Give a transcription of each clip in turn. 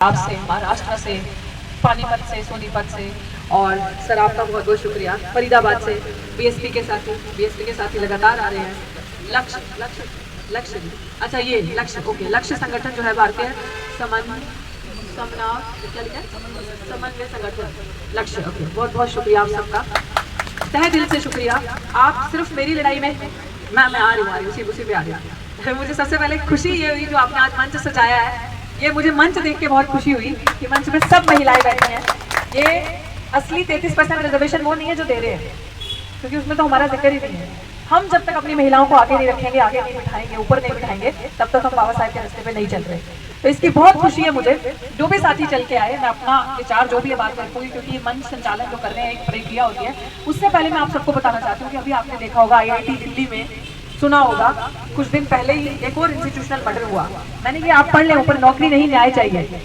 पंजाब से, महाराष्ट्र से, पानीपत से, सोनीपत से, और सर आपका बहुत बहुत शुक्रिया। फरीदाबाद से बीएसपी के साथी लगातार आ रहे हैं। लक्ष्य अच्छा ये लक्ष्य ओके, लक्ष्य संगठन जो है भारतीय समन्वय संगठन लक्ष्य, ओके, बहुत बहुत शुक्रिया आप सबका, तहे दिल से शुक्रिया। आप सिर्फ मेरी लड़ाई में मैं आ रही हूँ, उसी पे आ रही हूँ। मुझे सबसे पहले खुशी ये हुई जो आपने आज मंच सजाया है, ये मुझे मंच देख के बहुत खुशी हुई कि मंच में सब महिलाएं बैठी हैं। ये असली 33% रिजर्वेशन वो नहीं है जो दे रहे हैं, क्योंकि उसमें तो हमारा जिक्र ही नहीं है। हम जब तक अपनी महिलाओं को आगे नहीं रखेंगे, आगे नहीं बिठाएंगे, ऊपर नहीं बिठाएंगे, तब तक हम बाबा साहब के रास्ते पे नहीं चल रहे। तो इसकी बहुत खुशी है मुझे। जो भी साथी चल के आए, मैं अपना विचार जो भी बात करूँगी, क्योंकि ये मंच संचालन जो कर रहे हैं एक प्रक्रिया होती है। उससे पहले मैं आप सबको बताना चाहती हूँ कि अभी आपने देखा होगा IIT दिल्ली में, सुना होगा कुछ दिन पहले ही एक और इंस्टीट्यूशनल मर्डर हुआ। मैंने ये आप पढ़ लें, ऊपर नौकरी नहीं न्याय चाहिए।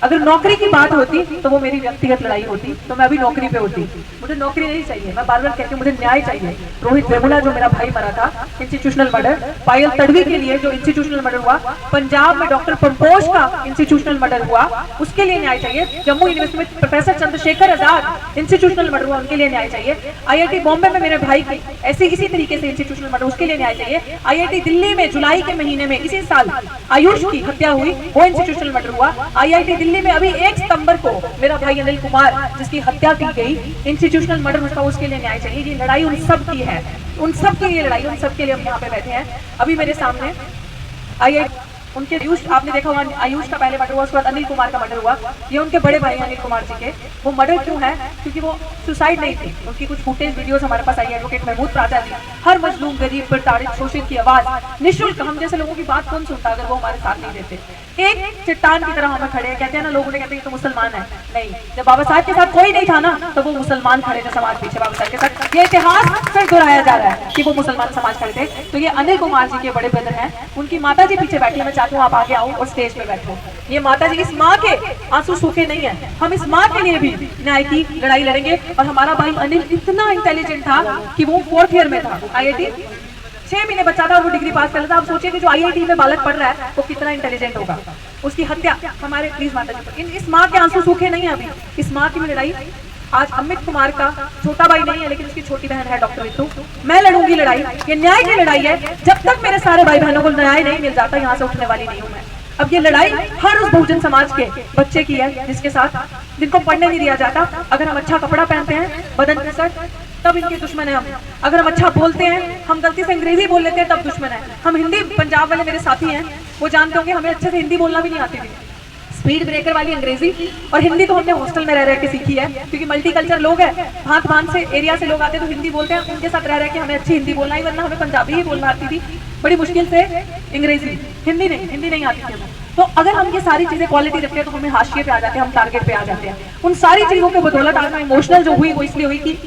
अगर नौकरी की बात होती तो वो मेरी व्यक्तिगत लड़ाई होती, तो मैं अभी नौकरी पे होती। मुझे नौकरी नहीं चाहिए, मैं बार बार कहती हूँ मुझे न्याय चाहिए। रोहित वेमुला जो मेरा भाई मरा था, इंस्टीट्यूशनल मर्डर। पायल तड़वी के लिए जो इंस्टीट्यूशनल मर्डर हुआ, पंजाब में डॉक्टर पंपोज का इंस्टीट्यूशनल मर्डर हुआ, उसके लिए न्याय चाहिए। जम्मू यूनिवर्सिटी में professor Chandrashekhar Azad institutional murder हुआ, उनके लिए न्याय चाहिए। IIT बॉम्बे में मेरे भाई की ऐसे इसी तरीके से इंस्टीट्यूशनल मर्डर, उसके लिए न्याय चाहिए। IIT दिल्ली में जुलाई के महीने में इसी साल आयुष की हत्या हुई, वो इंस्टीट्यूशनल मर्डर हुआ। IIT दिल्ली में अभी 1 सितंबर को मेरा भाई अनिल कुमार जिसकी हत्या की गई, इंस्टीट्यूशनल मर्डर हुआ, उसके लिए न्याय चाहिए। ये लड़ाई उन सब की है, उन सब की ये लड़ाई, उन सब के लिए हम यहाँ पे बैठे हैं। अभी मेरे सामने IIT उनके आयुष, आपने देखा होगा आयुष का पहले मर्डर हुआ, उसके बाद अनिल कुमार का मर्डर हुआ। ये उनके बड़े भाई अनिल कुमार जी के। वो मर्डर क्यों है? क्योंकि वो सुसाइड नहीं थी। उनकी कुछ फुटेज वीडियोस हमारे पास आई है। एडवोकेट महमूद प्राचा जी, हर मजलूम, गरीब, प्रताड़ित, शोषित की आवाज निःशुल्क, हम जैसे लोगों की बात कौन सुनता अगर वो हमारे साथ नहीं देते। एक चट्टान की तरह हमें खड़े हैं। कहते हैं ना, लोगों ने कहते हैं तो मुसलमान है, नहीं, जब बाबा साहब के साथ कोई नहीं था ना, तो वो मुसलमान खड़े थे समाज पीछे बाबा साहब के साथ। ये इतिहास फिर दोहराया जा रहा है कि वो मुसलमान समाज खड़े थे। तो ये अनिल कुमार जी के बड़े ब्रदर हैं, उनकी माता जी पीछे बैठी है। मैं चाहती हूँ आप आगे आओ और स्टेज पे बैठो। ये माता जी, इस माँ के आंसू सूखे नहीं है, हम इस माँ के लिए भी न्याय की लड़ाई लड़ेंगे। और हमारा भाई अनिल इतना इंटेलिजेंट था कि वो 4th ईयर में था, IIT 6 महीने बच्चा था और वो डिग्री पास कर लेता। आप सोचिए कि जो IIT में बालक पढ़ रहा है वो कितना इंटेलिजेंट होगा। उसकी हत्या हमारे प्लीज माता जी, इस माँ के आंसू सूखे नहीं है। अभी इस माँ की भी लड़ाई, आज अमित कुमार का छोटा भाई नहीं है लेकिन उसकी छोटी बहन है डॉक्टर रितु, मैं लड़ूंगी लड़ाई। ये न्याय की लड़ाई है। जब तक मेरे सारे भाई बहनों को न्याय नहीं मिल जाता, यहाँ से उठने वाली नहीं हूँ मैं। अब ये लड़ाई हर उस बहुजन समाज के बच्चे की है जिसके साथ, जिनको पढ़ने नहीं दिया जाता। अगर हम अच्छा कपड़ा पहनते हैं, बदन पे शर्ट, तब इनके दुश्मन है हम। अगर हम अच्छा बोलते हैं, हम गलती से अंग्रेजी बोल लेते हैं, तब दुश्मन है हम। हिंदी, पंजाब वाले मेरे साथी हैं, वो जानते होंगे हमें अच्छे से हिंदी बोलना भी नहीं आती थी। स्पीड ब्रेकर वाली अंग्रेजी और हिंदी तो हमने हॉस्टल में रह के सीखी है, क्योंकि मल्टीकल्चर लोग हैं, भांत भांत से एरिया से लोग आते हैं तो हिंदी बोलते हैं। उनके साथ रह के हमें अच्छी हिंदी बोलना ही, वरना हमें पंजाबी ही बोलना आती थी, बड़ी मुश्किल से अंग्रेजी, हिंदी नहीं आती थी हमें। तो अगर हम ये सारी चीजें क्वालिटी रखते हैं तो हमें हाशिए पे आ जाते हैं, हम टारगेट पे आ जाते हैं। उन सारी चीजों के बदौलत आज मैं इमोशनल जो हुई वो इसलिए हुई कि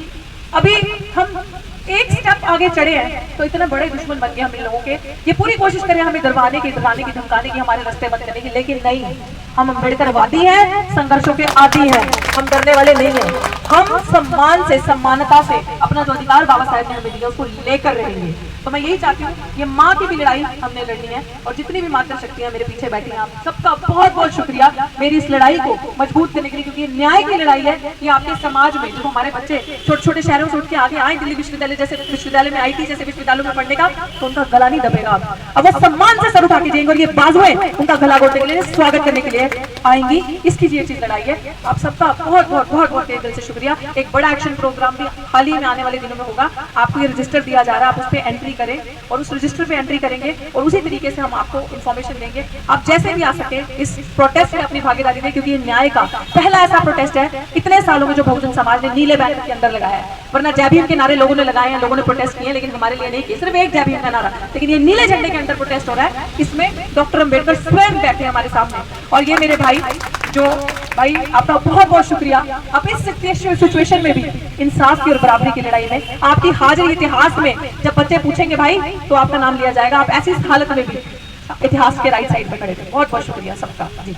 अभी हम एक स्टेप आगे चढ़े हैं तो इतने बड़े दुश्मन बन गए हम इन लोगों के। ये पूरी कोशिश करें हमें डरवाने की, धमकाने की, हमारे रास्ते बंद करने की, लेकिन नहीं, हम अम्बेडकरवादी हैं, संघर्षों के आदी हैं, हम डरने वाले नहीं हैं। हम सम्मान से, सम्मानता से अपना जो अधिकार बाबा साहब ने हमें दिया उसको लेकर रहेंगे। तो मैं यही चाहती हूँ, ये माँ की भी लड़ाई हमने लड़नी है। और जितनी भी माता शक्तियाँ मेरे पीछे बैठी हैं, आप सबका बहुत बहुत शुक्रिया मेरी इस लड़ाई को मजबूत करने के लिए, क्योंकि ये न्याय की लड़ाई है। ये आपके समाज में जो हमारे बच्चे छोटे छोटे शहरों से उठ के आगे आए, दिल्ली विश्वविद्यालय जैसे विश्वविद्यालय में, IIT जैसे विश्वविद्यालयों में पढ़ने का, तो उनका गला नहीं दबेगा। अब वो सम्मान से सर उठा के जाएंगे और ये बाजुएं उनका गला घोटने के लिए, स्वागत करने के लिए आएंगी। इसकी ये चीज लड़ाई है। आप सबका बहुत बहुत बहुत बहुत दिल से शुक्रिया। एक बड़ा एक्शन प्रोग्राम भी हाल ही में आने वाले दिनों में होगा। आपको ये रजिस्टर दिया जा रहा है, आप उस पर एंट्री करें और उस रजिस्टर पे एंट्री करेंगे और उसी तरीके से हम आपको इन्फॉर्मेशन देंगे। आप जैसे भी आ सके इस प्रोटेस्ट में अपनी भागीदारी दें, क्योंकि ये न्याय का पहला ऐसा प्रोटेस्ट है इतने सालों में जो बहुजन समाज ने नीले बैनर के अंदर लगाया है। वरना जय भीम के नारे लोगों ने लगाए हैं, लोगों ने प्रोटेस्ट किए, लेकिन हमारे लिए नहीं किए, सिर्फ एक जय भीम का नारा। लेकिन ये नीले झंडे के अंदर प्रोटेस्ट हो रहा है, इसमें डॉक्टर अम्बेडकर स्वयं बैठे हमारे सामने। और ये मेरे भाई, जो भाई आपका बहुत बहुत शुक्रिया। आप इस सिचुएशन में भी इंसाफ की और बराबरी की लड़ाई में आपकी हाजिरी इतिहास में, जब बच्चे पूछेंगे भाई तो आपका नाम लिया जाएगा। आप ऐसी हालत में भी इतिहास के राइट साइड पे खड़े थे। बहुत बहुत शुक्रिया सबका जी।